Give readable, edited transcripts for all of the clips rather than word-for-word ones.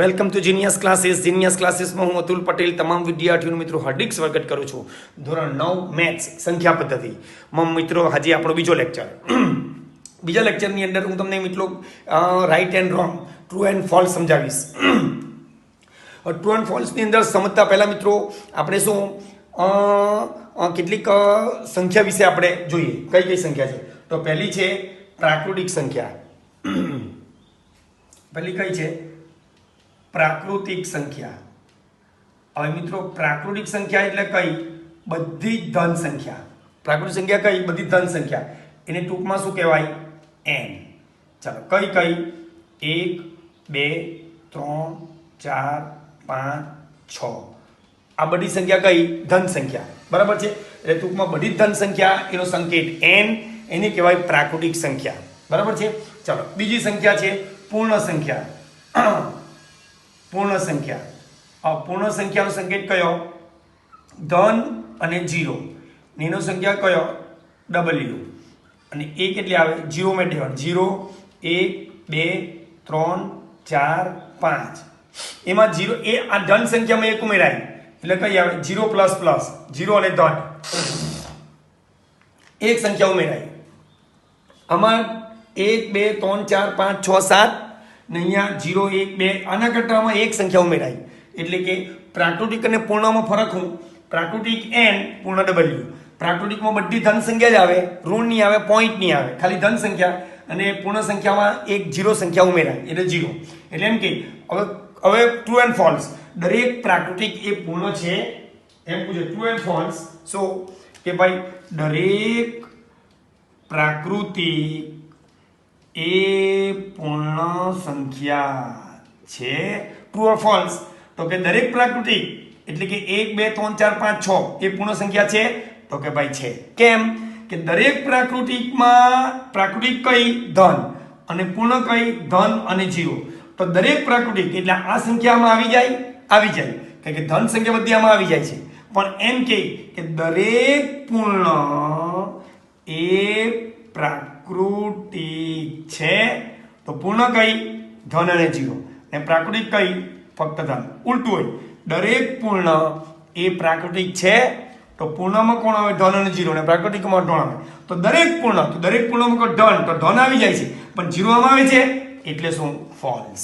Welcome to genius ક્લાસીસમાં હું અતુલ પટેલ તમામ વિદ્યાર્થીઓનું મિત્રો હાર્દિક સ્વાગત કરું છું. ધોરણ 9 મેથ્સ સંખ્યા પદ્ધતિમાં મિત્રો આજે આપણો બીજો લેક્ચર. બીજા લેક્ચરની અંદર હું તમને મિત્રો right and wrong, true and false સમજાવીશ. ટ્રુ એન્ડ ફોલ્સની અંદર સમજતા પહેલાં મિત્રો આપણે શું કેટલીક સંખ્યા વિશે આપણે જોઈએ. કઈ કઈ સંખ્યા છે? તો પહેલી છે પ્રાકૃતિક સંખ્યા. પહેલી કઈ છે? પ્રાકૃતિક સંખ્યા. હવે મિત્રો પ્રાકૃતિક સંખ્યા એટલે કઈ? બધી જ ધન સંખ્યા. પ્રાકૃતિક સંખ્યા કઈ? બધી ધન સંખ્યા. એને ટૂંકમાં શું કહેવાય? n. ચાલો કઈ કઈ? 1 2 3 4 5 6. આ બધી સંખ્યા કઈ? ધન સંખ્યા. બરાબર છે. એટલે ટૂંકમાં બધી ધન સંખ્યા, એનો સંકેત n, એને કહેવાય પ્રાકૃતિક સંખ્યા. બરાબર છે. ચાલો બીજી સંખ્યા છે પૂર્ણ સંખ્યા. પૂર્ણ સંખ્યા. પૂર્ણ સંખ્યાનો સંકેત કયો? ધન અને 0. એનો સંખ્યા કયો? w. અને એ કેટલી આવે? 0 માં દેવાનું. 0 1 2 3 4 5. એમાં 0 એ આ ધન સંખ્યામાં એક ઉમેરાય એટલે કઈ આવે? 0 પ્લસ પ્લસ 0 અને ધન એક સંખ્યા ઉમેરાય. આમાં 1 2 3 4 5 6 7 ને અહીંયા 0 1 2 આના કરતામાં એક સંખ્યા ઉમેરાય. એટલે કે પ્રાકૃતિક અને પૂર્ણમાં ફરક હું? પ્રાકૃતિક n, પૂર્ણ w. પ્રાકૃતિકમાં બધી ધન સંખ્યા જ આવે, ઋણ નહીં આવે, પોઈન્ટ નહીં આવે, ખાલી ધન સંખ્યા. અને પૂર્ણ સંખ્યામાં એક 0 સંખ્યા ઉમેરાય એટલે 0. એટલે એમ કે હવે ટ્રુ એન્ડ ફોલ્સ. દરેક પ્રાકૃતિક એ પૂર્ણ છે એમ પૂછે. ટ્રુ એન્ડ ફોલ્સ સો કે ભાઈ દરેક પ્રાકૃતિક એ પૂર્ણ સંખ્યા છે. True or false? તો કે દરેક પ્રાકૃતિક એટલે કે 1 2 3 4 5 6 એ પૂર્ણ સંખ્યા છે. તો કે ભાઈ છે. કેમ? કે દરેક પ્રાકૃતિકમાં પ્રાકૃતિક કઈ? ધન. અને પૂર્ણ કઈ? ધન અને 0. તો દરેક પ્રાકૃતિક એટલે આ સંખ્યામાં આવી જાય. કારણ કે ધન સંખ્યા બધી આમાં આવી જાય છે. પણ એમ કે દરેક પૂર્ણ એ પ્રાકૃતિક છે. તો પૂર્ણ કઈ? ધન અને 0. અને પ્રાકૃતિક કઈ? ફક્ત ધન. ઉલટું હોય, દરેક પૂર્ણ એ પ્રાકૃતિક છે. તો પૂર્ણમાં કોણ આવે? ધન અને 0. અને પ્રાકૃતિકમાં ધન આવે. તો દરેક પૂર્ણમાં કોઈ ધન, તો ધન આવી જાય છે. પણ 0 આમાં આવે છે એટલે શું? ફોલ્સ.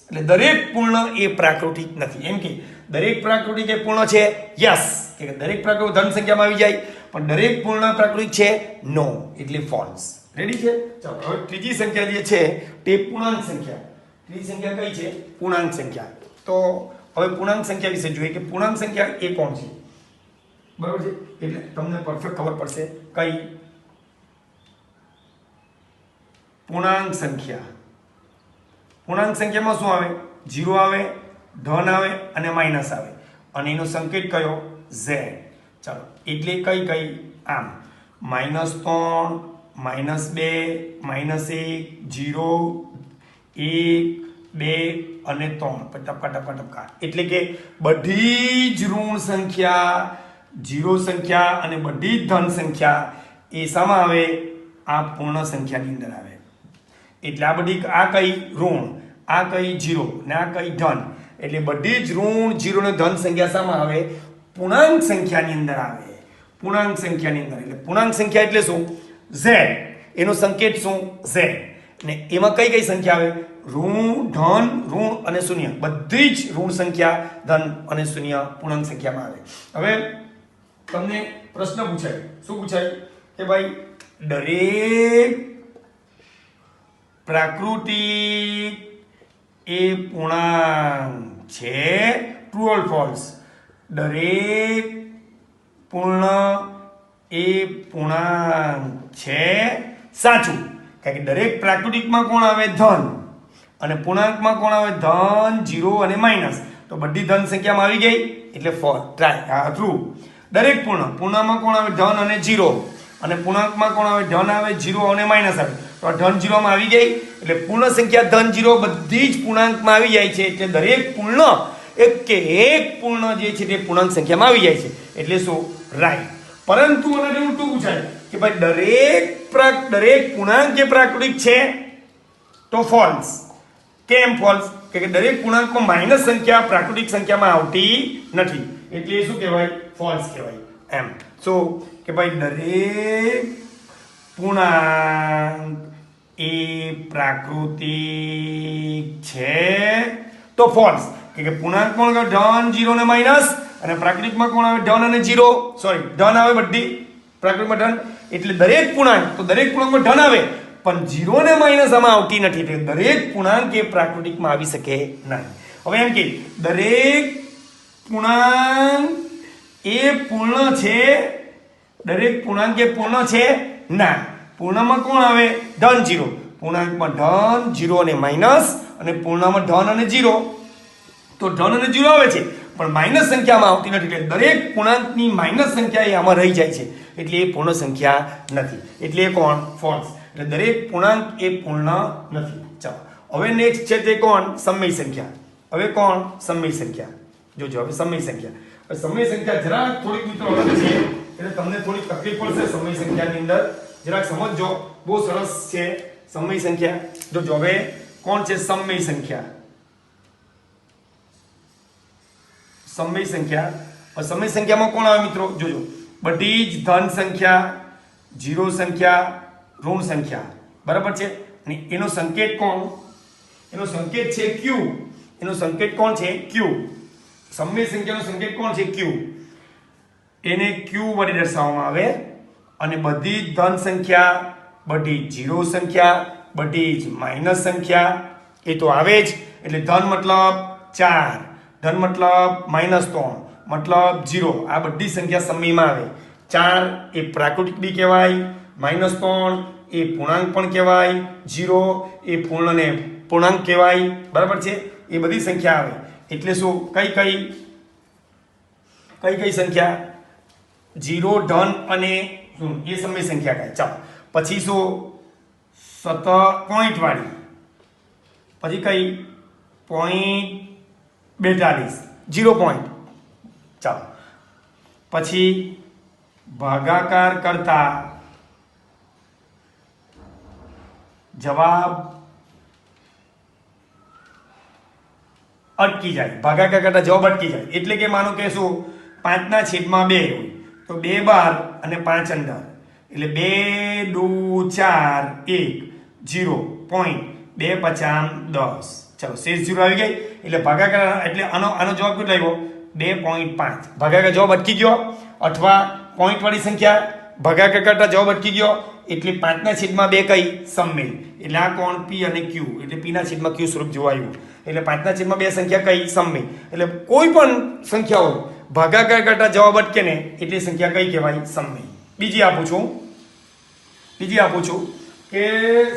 એટલે દરેક પૂર્ણ એ પ્રાકૃતિક નથી. એમ કે દરેક પ્રાકૃતિક એ પૂર્ણ છે? યસ. કે દરેક પ્રાકૃતિક ધન સંખ્યામાં આવી જાય. પણ દરેક પૂર્ણ પ્રાકૃતિક છે? નો. એટલે ફોલ્સ. રેડી છે? ચાલો હવે ત્રીજી સંખ્યા જે છે તે પૂર્ણાંક સંખ્યા. ત્રીજી સંખ્યા કઈ છે? પૂર્ણાંક સંખ્યા. તો હવે પૂર્ણાંક સંખ્યા વિશે જોઈએ કે પૂર્ણાંક સંખ્યા એ કોણ છે. બરાબર છે. એટલે તમને પરફેક્ટ ખબર પડશે કઈ પૂર્ણાંક સંખ્યા. પૂર્ણાંક સંખ્યામાં શું આવે? 0 આવે, ધન આવે અને માઇનસ આવે. અને એનો સંકેત કયો? z. ચાલો એટલે કઈ કઈ? આમ -3 -2 -1 0 1 2 અને 3 ટપકા. એટલે કે બધી જ ઋણ સંખ્યા, 0 સંખ્યા અને બધી જ ધન સંખ્યા એ શામાં આવે? આ પૂર્ણ સંખ્યાની અંદર આવે. એટલે આ બધી આ કઈ? ઋણ. આ કઈ? 0 ને આ કઈ? ધન. એટલે બધી જ ઋણ 0 ને ધન સંખ્યા શામાં આવે? પૂર્ણાંક સંખ્યાની અંદર આવે. પૂર્ણાંક સંખ્યાની અંદર. એટલે પૂર્ણાંક સંખ્યા એટલે શું? z. એનો સંકેત શું? z. ને એમાં કઈ કઈ સંખ્યા આવે? ઋણ, ધન, ઋણ અને શૂન્ય. બધી જ ઋણ સંખ્યા, ધન અને શૂન્ય પૂર્ણાંક સંખ્યામાં આવે. હવે તમને પ્રશ્ન પૂછાય. શું પૂછાય? કે ભાઈ દરેક પ્રાકૃતિક એ પૂર્ણાંક છે. True or false? દરેક પૂર્ણ એ પૂર્ણાંક છે. સાચું. કારણ કે દરેક પ્રાકૃતિકમાં કોણ આવે? ધન. અને પૂર્ણાંકમાં કોણ આવે? ધન, 0 અને માઇનસ. તો બધી ધન સંખ્યામાં આવી ગઈ એટલે ટ્રુ. દરેક પૂર્ણમાં કોણ આવે? ધન અને 0. અને પૂર્ણાંકમાં કોણ આવે? ધન આવે, 0 અને માઇનસ આવે. તો આ ધન 0 માં આવી ગઈ એટલે પૂર્ણ સંખ્યા ધન 0 બધી જ પૂર્ણાંકમાં આવી જાય છે. એટલે દરેક પૂર્ણ એક પૂર્ણ જે છે તે પૂર્ણાંક સંખ્યામાં આવી જાય છે. એટલે શું? રાઈટ. પરંતુ આના જેવું ઉલટું પૂછાય કે ભાઈ દરેક પૂર્ણાંક જે પ્રાકૃતિક છે તો ફોલ્સ. કેમ ફોલ્સ? કે દરેક પૂર્ણાંકમાં માઇનસ સંખ્યા પ્રાકૃતિક સંખ્યામાં આવતી નથી, એટલે એ શું કહેવાય? ફોલ્સ કહેવાય. એમ શું કે ભાઈ દરેક પૂર્ણાંક એ પ્રાકૃતિક છે તો ફોલ્સ. કે પૂર્ણાંકમાં ધન 0 ને માઇનસ, અને પ્રાકૃતિકમાં કોણ આવે? ધન અને 0, સોરી ધન આવે બધી, પ્રાકૃતિકમાં ધન, એટલે દરેક પૂર્ણાંક, તો દરેક પૂર્ણાંકમાં ધન આવે પણ 0 ને માઇનસ આમાં આવતી નથી, એટલે દરેક પૂર્ણાંક એ પ્રાકૃતિકમાં આવી શકે નહીં. હવે એમ કે દરેક પૂર્ણાંક એ પૂર્ણ છે, દરેક પૂર્ણાંક એ પૂર્ણ છે ના. પૂર્ણમાં કોણ આવે? ધન 0, પૂર્ણાંકમાં ધન 0 અને માઇનસ, અને પૂર્ણમાં ધન અને 0, તો ધન અને 0 આવે છે પણ માઇનસ સંખ્યામાં આવતી નથી, એટલે દરેક પૂર્ણાંકની માઇનસ સંખ્યા એ આમાં રહી જાય છે, એટલે એ પૂર્ણ સંખ્યા નથી, એટલે એ કોણ? ફોલ્સ. એટલે દરેક પૂર્ણાંક એ પૂર્ણ નથી. ચાલો હવે નેક્સ્ટ છે તે કોણ? સમય સંખ્યા. હવે કોણ? સમય સંખ્યા. જોજો હવે સમય સંખ્યા. હવે સમય સંખ્યા જરાક થોડીક મિત્રો અલગ છે, એટલે તમને થોડી તકલીફ પડશે સમય સંખ્યાની અંદર, જરાક સમજજો. બહુ સરસ છે સમય સંખ્યા. જોજો હવે કોણ છે સમય સંખ્યા? સમય સંખ્યા. સમય સંખ્યામાં કોણ આવે મિત્રો? જોજો બધી જ ધન સંખ્યા, 0 સંખ્યા, ઋણ સંખ્યા, બરાબર છે. અને એનો સંકેત કોણ? એનો સંકેત છે q. એનો સંકેત કોણ છે? q. સમય સંખ્યાનો સંકેત કોણ છે? q. એને q વડે દર્શાવવામાં આવે. અને બધી જ ધન સંખ્યા, બધી 0 સંખ્યા, બધી જ માઇનસ સંખ્યા એ તો આવે જ. એટલે ધન મતલબ 4, ધન મતલબ -3, મતલબ 0, આ બધી સંખ્યા સમયમાં આવે. 4 એ પ્રાકૃતિક બી કહેવાય, -3 એ પૂર્ણાંક પણ કહેવાય, 0 એ પૂર્ણને પૂર્ણાંક કહેવાય, બરાબર છે. એ બધી સંખ્યા આવે. એટલે શું? કઈ કઈ સંખ્યા? 0, ધન અને એ સમય સંખ્યા કહે. ચાલો પછી શું? સતત પોઈન્ટ વાળી. પછી કઈ? 0.42, 0 પોઈન્ટ. ચાલો પછી ભાગાકાર કરતા જવાબ અટકી જાય. ભાગાકાર કરતા જવાબ અટકી જાય એટલે કે માનો કે શું? 5/2 હોય તો 2 બાર અને 5 અંદર, એટલે 2 દુ 4 1 0.2 પચામ 10. ચલો શેષ 0 આવી ગઈ, એટલે ભાગાકાર, એટલે આનો જવાબ કેટલો આવ્યો? 2.5. ભાગાકાર જવાબ અટકી ગયો, અથવા પોઈન્ટ વાળી સંખ્યા ભાગાકાર કરતા જવાબ અટકી ગયો, એટલે 5/2 કઈ? સમમેય. એટલે આ કોણ? p અને q, એટલે p ના છેદમાં q સ્વરૂપ જોવા આવ્યું. એટલે 5/2 સંખ્યા કઈ? સમમેય. એટલે કોઈ પણ સંખ્યા હોય ભાગાકાર કરતા જવાબ અટકે ને એટલે સંખ્યા કઈ કહેવાય? સમમેય. બીજી આપું છું કે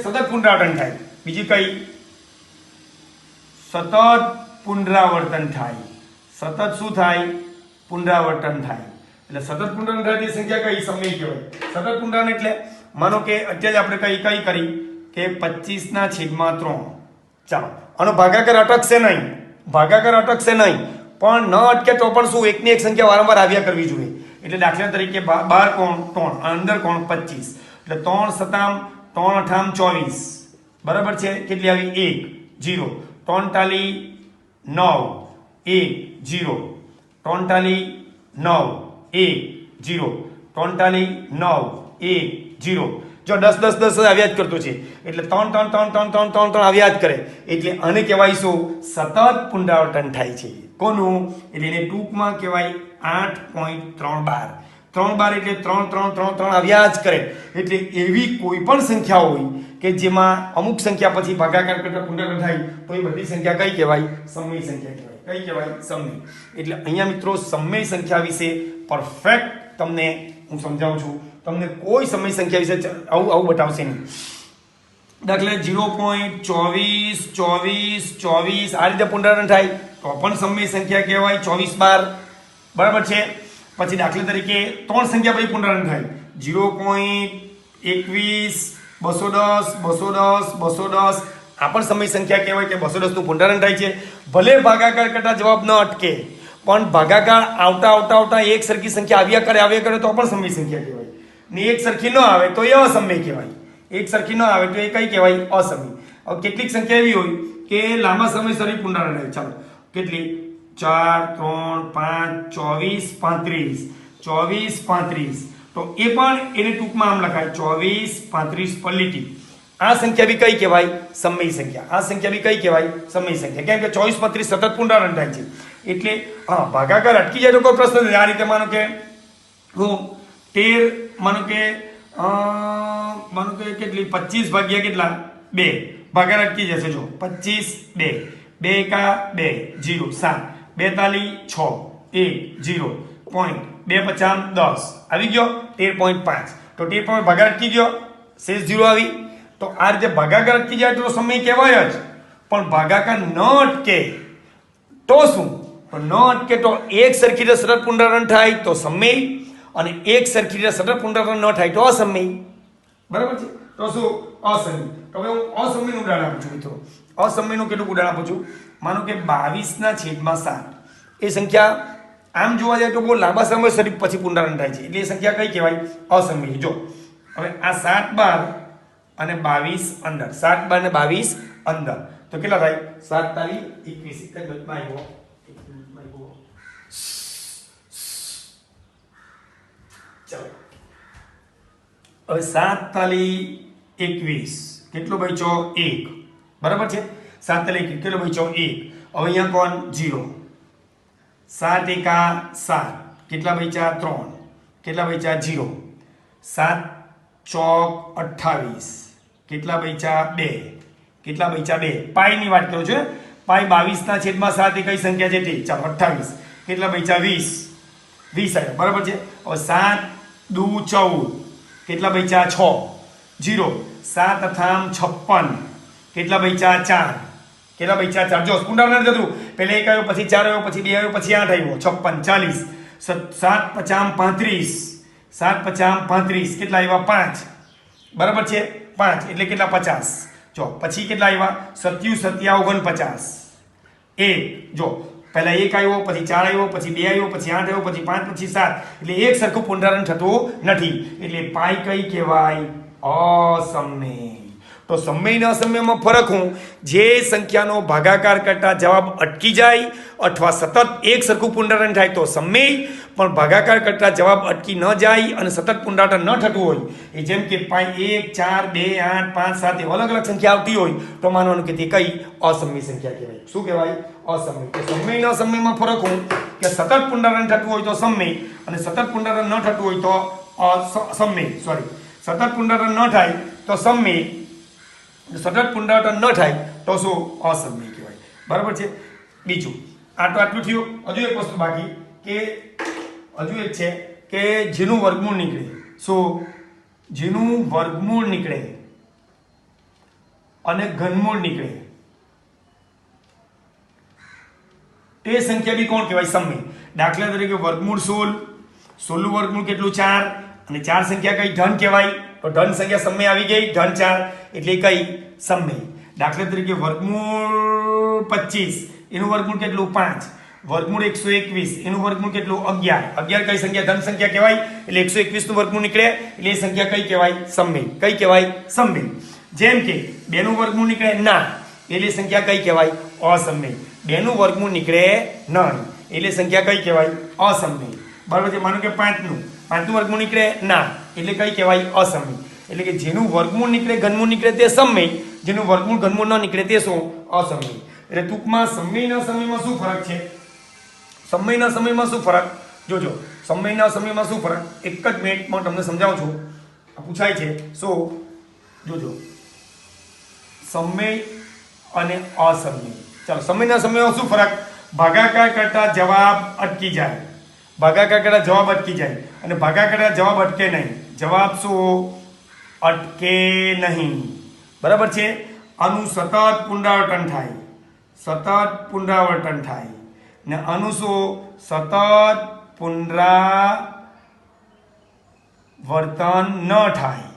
સતત પુનરાવર્તન થાય. બીજી કઈ? સતત પુનરાવર્તન થાય. સતત શું થાય? પુનરાવર્તન થાય. એટલે સતત પુનરાવર્તન થાય તે સંખ્યા કઈ? સમય કહેવાય. સતત પુનરાવર્તન એટલે માનો કે અત્યારે આપણે કઈ કરી કે 25/3. ચાલો આનો ભાગાકાર અટકશે નહીં, પણ ન અટકે તો પણ શું? એકની એક સંખ્યા વારંવાર આવ્યા કરવી જોઈએ. એટલે દાખલા તરીકે 12 કોણ? 3, અંદર કોણ? 25. એટલે 3 સતામ 3 અઠામ 24, બરાબર છે. કેટલી આવી? 1 0. 3 ટાલી 9 1 0. 3 ટાલી 9 1 0. 3 ટાલી 9 1 0. જો 10 10 10 આવ્યા જ કરતો છે, એટલે 3 3 3 3 3 3 3 આવ્યા જ કરે, એટલે આને કહેવાય શું? સતત પુનરાવર્તન થાય છે. કોનું? એટલે એને ટૂંકમાં કહેવાય 8.312. 3 એટલે 3 3 3 3 આવ્યા જ કરે. એટલે એવી કોઈ પણ સંખ્યા હોય કે જેમાં અમુક સંખ્યા પછી ભાગાકાર કરતા પુનરાવર્તન થાય તો એ બધી સંખ્યા કઈ કહેવાય? સમય સંખ્યા કહેવાય. કઈ કહેવાય? સમય. એટલે અહીંયા મિત્રો સમય સંખ્યા વિશે પરફેક્ટ તમને હું સમજાવું છું. તમને કોઈ સમય સંખ્યા વિશે આવું બતાવશે નહીં. દાખલા 0.24 24 24 આ રીતે પુનરાવર્તન થાય તો પણ સમય સંખ્યા કહેવાય. 24 બરાબર છે. પછી દાખલા તરીકે 3 સંખ્યા પછી પુનરાવર્તન થાય 0.21 210 210 210, આ પણ સમય સંખ્યા કહેવાય કે 210 નું પુનરાવર્તન થાય છે. ભલે ભાગાકાર કરતા જવાબ ન અટકે, પણ ભાગાકાર આવતા એક સરખી સંખ્યા આવ્યા કરે તો પણ સમય સંખ્યા કહેવાય. ને એક સરખી ન આવે તો એ અસમય કહેવાય. એક સરખી ન આવે તો એ કઈ કહેવાય? અસમય. હવે કેટલીક સંખ્યા એવી હોય કે લાંબા સમય સુધી પુનરાવર્તન થાય. ચાલો કેટલી 4 3 5 24 35 24 35 તો એ પણ એને ટૂંકમાં આમ લખાય 24 35 પર લીટી. આ સંખ્યા બી કઈ કહેવાય? સમય સંખ્યા. આ સંખ્યા બી કઈ કહેવાય? સમય સંખ્યા. કેમ કે 24 35 સતત પુનરાવર્તન થાય છે એટલે હા ભાગાકાર અટકી જાય તો કોઈ પ્રશ્ન નથી. આ રીતે માનો કે હું 13 માનો કે કેટલી 25 ભાગ્યા કેટલા 2 ભાગાકાર અટકી જશે. જો 25 2 2 એકા 2 0 7 42 6 1 0 પોઈન્ટ 2 50 10 આવી ગયો 13.5 તો 13 ભાગાકાર અટકી ગયો શેષ 0 આવી. તો આ રીતે ભાગાકાર અટકી જાય તો સમય કહેવાય જ. પણ ભાગાકાર ન અટકે તો શું? તો ન અટકે તો એક સરખી રીતે સતત પુનરાવર્તન થાય તો સમય, અને એક સરખી રીતે સતત પુનરાવર્તન ન થાય તો અસમય. બરાબર છે? તો શું? અસમય. તો હવે હું અસમયનું ઉદાહરણ આપું છું મિત્રો. અસમયનું કેટલું ઉદાહરણ આપું છું? માનો કે 22/7 એ સંખ્યા આમ જોવા જાય તો બહુ લાંબા સમય સુધી પછી પુનરાવર્તન થાય છે એટલે એ સંખ્યા કઈ કહેવાય? અસમય. જો હવે આ 7 12 અને 22 અંદર 7 12 ને 22 અંદર તો કેટલા થાય? 7 તારી 21 એક જ મિનિટમાં આવ્યો. ચાલો હવે 7 તાલી 21 કેટલો બચ્યો? 1. બરાબર છે? 7 તાલી 21 કેટલો બચ્યો? 1. હવે અહીંયા કોણ? 0. 7 એકા 7 કેટલા બચ્યા? 3. કેટલા બચ્યા? 0. 7 ચોક 28 કેટલા બચ્યા? 2. કેટલા બચ્યા? 2. પાઈની વાત કરું છું. પાઈ 22/7 એ કઈ સંખ્યા છે તે? ચાલો 28 કેટલા બચ્યા? 20. 20 આવ્યા. બરાબર છે? હવે 7 દુ 14 કેટલા બચ્યા? 6. 0 7 અથામ 56 કેટલા બચ્યા? 4. કેટલા બચ્યા? 4. જો પુનરાવર્તન થતું પહેલા 1 આવ્યો પછી 4 આવ્યો પછી 2 આવ્યો પછી 8 આવ્યો 56 40 7 50 35 7 50 35 કેટલા આવ્યા? 5. બરાબર છે? 5 એટલે કેટલા? 50. જો પછી કેટલા આવ્યા? 27 7 49 1. જો પહેલા 1 આવ્યો પછી 4 આવ્યો પછી 2 આવ્યો પછી 8 આવ્યો પછી 5 પછી 7 એટલે એક સરખું પુનરાવર્તન થતું નથી એટલે પાઈ કઈ કહેવાય? અસમય. તો સમય અને અસમયમાં ફરક હું જે સંખ્યાનો ભાગાકાર કરતા જવાબ અટકી જાય અથવા સતત એક સરખું પુનરાવર્તન થાય તો સમય, પણ ભાગાકાર કરતા જવાબ અટકી ન જાય અને સતત પુનરાવર્તન ન થતું હોય એ જેમ કે 1 4 2 8 5 7 અલગ અલગ સંખ્યા આવતી હોય તો માનવાનું કે તે કઈ? અસમય સંખ્યા કહેવાય. શું કહેવાય? અસમય. તો સમય અને અસમયમાં ફરક હું કે સતત પુનરાવર્તન થતું હોય તો સમય અને સતત પુનરાવર્તન ન થતું હોય તો અસમય. સતત પુનરાવર્તન ન થાય તો સમય, સતત પુનરાવર્તન ન થાય તો શું? અસમય કહેવાય. બરાબર છે? બીજું આટલું થયું. હજુ એક વસ્તુ બાકી કે હજુ એક છે કે જેનું વર્ગમૂળ નીકળે. શું? જેનું વર્ગમૂળ નીકળે અને ઘનમૂળ નીકળે તે સંખ્યા બી કોણ કહેવાય? સમય. દાખલા તરીકે વર્ગમૂળ 16 નું વર્ગમૂળ કેટલું? 4 અને 4 સંખ્યા કઈ? ધન કહેવાય. તો ધન સંખ્યા સમય આવી ગઈ ધન 4 એટલે કઈ? સમય. દાખલા તરીકે વર્ગમૂળ 25 એનું વર્ગમૂળ કેટલું? 5. વર્ગમૂળ 121 એનું વર્ગમૂળ કેટલું? 11. 11 કઈ સંખ્યા? ધન સંખ્યા કહેવાય એટલે 121 નું વર્ગમૂળ નીકળે એટલે એ સંખ્યા કઈ કહેવાય? સમય. કઈ કહેવાય? સમય. જેમ કે 2 નું વર્ગમૂળ નીકળે ના એટલે સંખ્યા કઈ કહેવાય? અસમય. 2 નું વર્ગમૂળ નીકળે નહીં એટલે સંખ્યા કઈ કહેવાય? અસમય. બરાબર છે? માનો કે 5 નું વર્ગમૂળ નીકળે ના એટલે કઈ કહેવાય? અસમય. એટલે કે જેનું વર્ગમૂળ નીકળે ઘનમૂળ નીકળે તે સમય, જેનું વર્ગમૂળ ઘનમૂળ ન નીકળે તે શું? અસમય. એટલે ટૂંકમાં સમયના સમયમાં શું ફરક છે? સમયના સમયમાં શું ફરક? જોજો સમયના સમયમાં શું ફરક એક જ મિનિટમાં તમને સમજાવું છું. પૂછાય છે શું? જોજો સમય અને અસમય. ચાલો સમયના સમયમાં શું ફરક? ભાગાકાર કરતા જવાબ અટકી જાય. ભાગાકાર કરતા જવાબ અટકી જાય અને ભાગાકાર કરતા જવાબ અટકે નહીં. જવાબ શું? અટકે નહીં. બરાબર છે? આનું સતત પુનરાવર્તન થાય. સતત પુનરાવર્તન થાય ને આનું શું? સતત પુનરાવર્તન ન થાય.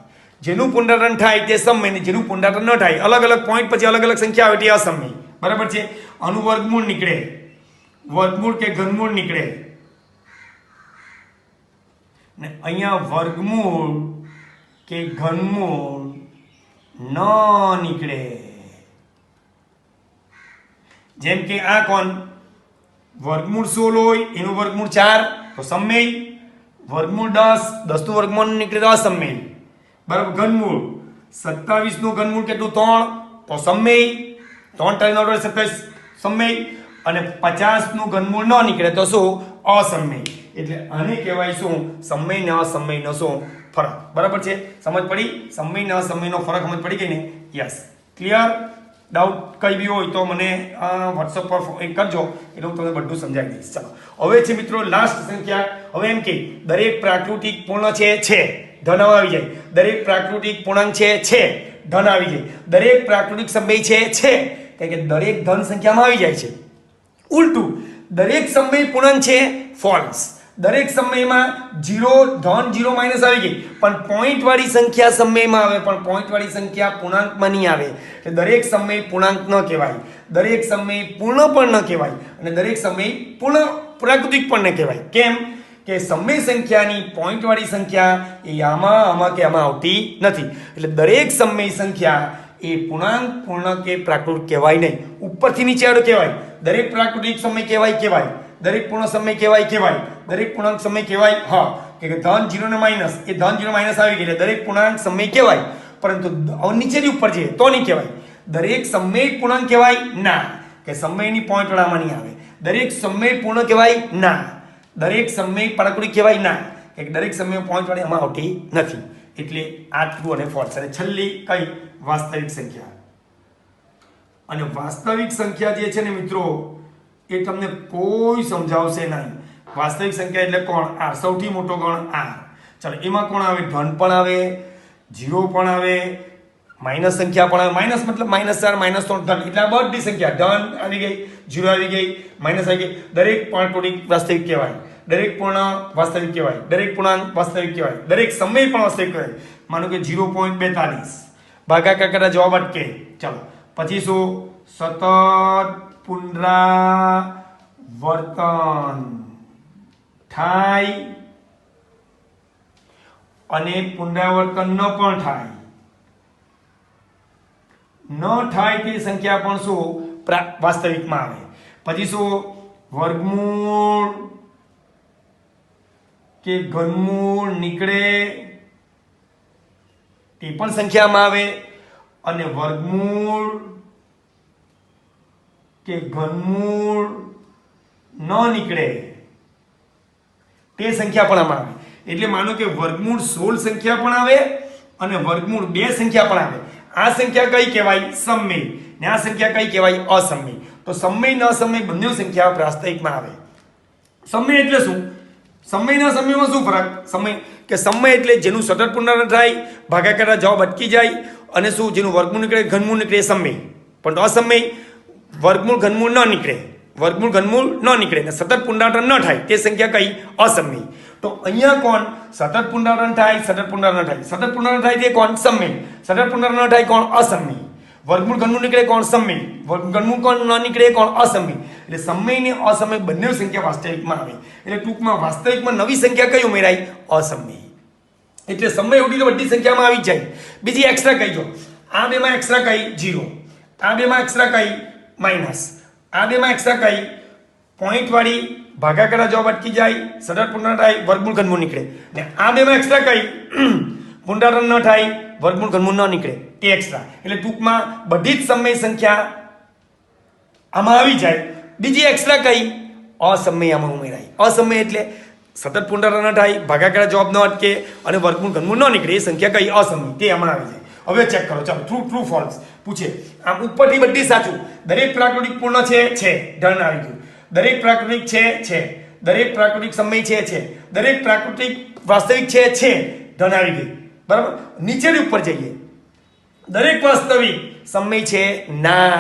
જેનું પુનરાવર્તન થાય તે સમય ને જેનું પુનરાવર્તન ન થાય અલગ અલગ પોઈન્ટ પછી અલગ અલગ સંખ્યા આવે તે અસમય. બરાબર છે? આનું વર્ગમૂળ નીકળે, વર્ગમૂળ કે ઘનમૂળ નીકળે ને અહીંયા વર્ગમૂળ કે ઘનમૂળ ન નીકળે. જેમ કે આ કોણ વર્ગમૂળ 16 હોય એનું વર્ગમૂળ 4 તો સમમેય, વર્ગમૂળ 10 નું વર્ગમૂળ નીકળે તો અસમમેય, બરાબર. ઘનમૂળ 27 નું ઘનમૂળ કેટલું 3 તો સમમેય, 3 × 9 = 27 સમમેય, અને 50 નું ઘનમૂળ ન નીકળે તો શું અસમમેય. એટલે આને કહેવાય શું સમમેય ને અસમમેયનો શું ફરક, બરાબર છે. સમજ પડી? સમમેય ને અસમમેયનો ફરક સમજ પડી ગઈ ને? યસ. ક્લિયર? ડાઉટ કઈ બી હોય તો મને WhatsApp પર કરજો એટલે હું તમને બધું સમજાવી દઈશ. ચાલો હવે છે મિત્રો લાસ્ટ સંખ્યા. હવે એમ કે દરેક પ્રાકૃતિક પૂર્ણ છે ધન આવી જાય, દરેક પ્રાકૃતિક પૂર્ણાંક છે ધન આવી જાય, દરેક પ્રાકૃતિક સમય છે કારણ કે દરેક ધન સંખ્યામાં આવી જાય છે. ઉલટું દરેક સમય પૂર્ણાંક છે ફોલ્સ, દરેક સમયમાં 0 ધન 0 માઇનસ આવી ગઈ પણ પોઈન્ટ વાળી સંખ્યા સમયમાં આવે પણ પોઈન્ટ વાળી સંખ્યા પૂર્ણાંકમાં નહીં આવે. એટલે દરેક સમય પૂર્ણાંક ન કહેવાય, દરેક સમય પૂર્ણ પણ ન કહેવાય અને દરેક સમય પૂર્ણ પ્રાકૃતિક પણ ન કહેવાય. કેમ કે સમય સંખ્યાની પોઈન્ટ વાળી સંખ્યા એ આમાં કે આમાં આવતી નથી. એટલે દરેક સમય સંખ્યા એ પૂર્ણાંક પૂર્ણ કે પ્રાકૃતિક કહેવાય નહીં. ઉપરથી નીચે આડો કહેવાય. દરેક પ્રાકૃતિક સમય કહેવાય, દરેક પૂર્ણ સમય કહેવાય, દરેક પૂર્ણાંક સમય કહેવાય. હા કે ધન 0 ને માઇનસ, એ ધન 0 માઇનસ આવી ગઈ એટલે દરેક પૂર્ણાંક સમય કહેવાય, પરંતુ નીચેથી ઉપર જઈએ તો નહીં કહેવાય. દરેક સમય પૂર્ણાંક કહેવાય ના, કે સમયની પોઈન્ટ વાળામાં નહીં આવે. દરેક સમય પૂર્ણ કહેવાય ના, દરેક સમય પ્રાકૃતિક કહેવાય ના, કે દરેક સમય પોઈન્ટ વાળી આમાં આવતી નથી. એટલે આ ટ્રુ અને ફોલ્સ. અને છેલ્લી કઈ વાસ્તવિક સંખ્યા. અને વાસ્તવિક સંખ્યા જે છે ને મિત્રો એ તમને કોઈ સમજાવશે નહીં. વાસ્તવિક સંખ્યા એટલે કોણ? r. સૌથી મોટો ગણ r. ચાલો એમાં કોણ આવે? ધન પણ આવે, 0 પણ આવે, માઇનસ સંખ્યા પણ આવે. માઇનસ મતલબ -4 -3 ધન, એટલે આ બધી સંખ્યા ધન આવી ગઈ, 0 આવી ગઈ, માઇનસ આવી ગઈ. દરેક પ્રાકૃતિક વાસ્તવિક કહેવાય, દરેક પૂર્ણાંક વાસ્તવિક કહેવાય, દરેક પૂર્ણાંક વાસ્તવિક કહેવાય, દરેક સમય પણ વાસ્તવિક કહેવાય. માનો કે 0.42 ભાગાકાર કરતા જવાબ અટકે. ચાલો પછી શું? સતત પુનરાવર્તન થાય અને પુનરાવર્તન ન પણ થાય, ન થાય તે સંખ્યા પણ શું વાસ્તવિકમાં આવે. પછી શું? વર્ગમૂળ કે ઘનમૂળ નીકળે તે પણ સંખ્યામાં આવે અને વર્ગમૂળ કે ઘનમૂળ ન નીકળે તે સંખ્યા પણ આમાં આવે. એટલે માનો કે વર્ગમૂળ 16 સંખ્યા પણ આવે અને વર્ગમૂળ 2 સંખ્યા પણ આવે. આ સંખ્યા કઈ કહેવાય? સમય. ને આ સંખ્યા કઈ કહેવાય? અસમય. તો સમય ન સમય બંને સંખ્યા વાસ્તવિકમાં આવે. સમય એટલે શું? સમયના સમયમાં શું ફરક? સમય એટલે જેનું સતત પુનરાવર્તન થાય, ભાગાકાર જવાબ અટકી જાય અને શું જેનું વર્ગમૂળ નીકળે ઘનમૂળ નીકળે સમય. પણ અસમય વર્ગમૂળ ઘનમૂળ ન નીકળે, વર્ગમૂળ ઘનમૂળ ન નીકળે ને સતત પુનરાવર્તન ન થાય તે સંખ્યા કઈ? અસમય. તો અહીંયા કોણ? સતત પુનરાવર્તન થાય, સતત પુનરાવર્તન થાય, સતત પુનરાવર્તન થાય તે કોણ? સમય. સતત પુનરાવર્તન ન થાય કોણ? અસમય. વર્ગમૂળ ઘનમૂળ નીકળે કોણ? સમય. ઘનમૂળ કોણ ન નીકળે કોણ? અસમય. એટલે સમય ને અસમય બંને સંખ્યા વાસ્તવિકમાં આવે. એટલે ટૂંકમાં વાસ્તવિકમાં નવી સંખ્યા કઈ ઉમેરાય? અસમય. એટલે સમય ઉડી તો બધી સંખ્યામાં આવી જાય. બીજી એક્સ્ટ્રા કઈ જો, આ બેમાં એક્સ્ટ્રા કઈ? 0. આ બેમાં એક્સ્ટ્રા કઈ? માઇનસ. આ બેમાં એક્સ્ટ્રા કઈ? પોઈન્ટ વાળી ભાગાકાર જવાબ અટકી જાય, સતત પુનરાવર્તન થાય, વર્ગમૂળ ઘનમૂળ નીકળે. ને આ બેમાં એક્સ્ટ્રા કઈ? પુનરાવર્તન ન થાય, વર્ગમૂળ ઘનમૂળ ન નીકળે તે એક્સ્ટ્રા. એટલે ટૂંકમાં બધી જ સમય સંખ્યા આમાં આવી જાય. બીજી એક્સ્ટ્રા કઈ? અસમય આમાં ઉમેરાય. અસમય એટલે સતત પુનરાવર્તન ન થાય, ભાગાકાર જવાબ ન અટકે અને વર્ગમૂળ ઘનમૂળ ન નીકળે એ સંખ્યા કઈ? અસમય. તે આમાં આવી જાય. હવે ચેક કરો. ચાલો ટ્રુ ફોલ્સ પૂછે. આમ ઉપરથી બધી સાચું. દરેક પ્રાકૃતિક પૂર્ણ છે, ધન આવી ગયું. દરેક પ્રાકૃતિક છે, દરેક પ્રાકૃતિક સમય છે, દરેક પ્રાકૃતિક વાસ્તવિક છે, ધન આવી ગઈ. બરાબર. નીચેની ઉપર જઈએ. દરેક વાસ્તવિક સમય છે ના.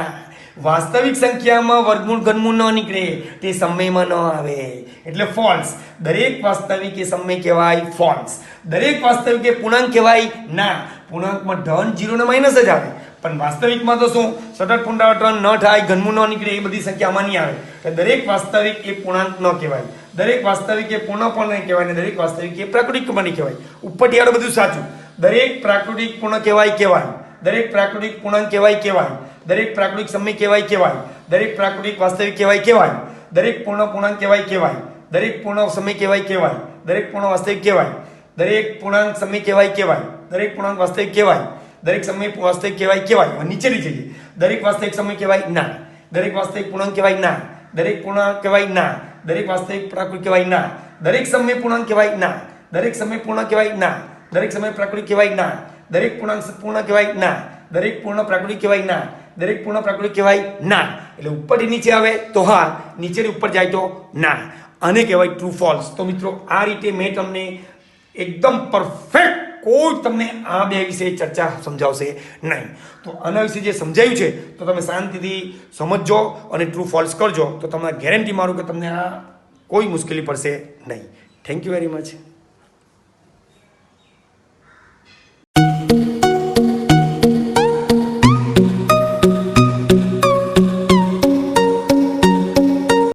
વાસ્તવિક સંખ્યામાં વર્ગમૂળ ઘનમૂળ ન નીકળે તે સમયમાં ન આવે એટલે ફોલ્સ. દરેક વાસ્તવિક એ સમય કહેવાય? ફોલ્સ. દરેક વાસ્તવિક એ પૂર્ણાંક કહેવાય? ના. પૂર્ણાંકમાં ધન 0 ને માઇનસ જ આવે પણ વાસ્તવિકમાં તો શું સતત પુનરાવર્તન ન થાય, ઘનમૂળ ન નીકળે એ બધી સંખ્યામાં નહીં આવે. એટલે દરેક વાસ્તવિક એ પૂર્ણાંક ન કહેવાય, દરેક વાસ્તવિક એ પૂર્ણ પણ નહીં કહેવાય, અને દરેક વાસ્તવિક એ પ્રાકૃતિક પણ નહીં કહેવાય. ઉપરથી આડું બધું સાચું. દરેક પ્રાકૃતિક પૂર્ણ કહેવાય, દરેક પ્રાકૃતિક પૂર્ણાંક કહેવાય, દરેક પ્રાકૃતિક સમય કહેવાય, દરેક પ્રાકૃતિક વાસ્તવિક કહેવાય દરેક પૂર્ણ પૂર્ણાંક કહેવાય દરેક પૂર્ણ સમય કહેવાય દરેક પૂર્ણ વાસ્તવિક કહેવાય દરેક પૂર્ણાંક સમય કહેવાય દરેક પૂર્ણાંક વાસ્તવિક કહેવાય દરેક સમય વાસ્તવિક કહેવાય નીચેની જઈએ દરેક વાસ્તવિક સમય કહેવાય ના દરેક વાસ્તવિક પૂર્ણાંક કહેવાય ના દરેક પૂર્ણાંક કહેવાય ના દરેક વાસ્તવિક પ્રાકૃતિક કહેવાય ના દરેક સમય પૂર્ણાંક કહેવાય ના દરેક સમય પૂર્ણ કહેવાય ના દરેક સમય પ્રાકૃતિક કહેવાય ના દરેક પૂર્ણાંક પૂર્ણ કહેવાય ના દરેક પૂર્ણ પ્રાકૃતિક કહેવાય ના દરેક પૂર્ણ પ્રાકૃતિક કહેવાય ના એટલે ઉપરથી નીચે આવે તો હા નીચેથી ઉપર જાય તો ના આને કહેવાય ટ્રુ ફોલ્સ તો મિત્રો આ રીતે મેં તમને એકદમ પરફેક્ટ કોઈ તમને આ બે વિશે ચર્ચા સમજાવશે નહીં તો આના વિશે જે સમજાયું છે તો તમે શાંતિથી સમજજો અને ટ્રુ ફોલ્સ કરજો તો તમને ગેરંટી મારું કે તમને આ કોઈ મુશ્કેલી પડશે નહીં થેન્ક યુ વેરી મચ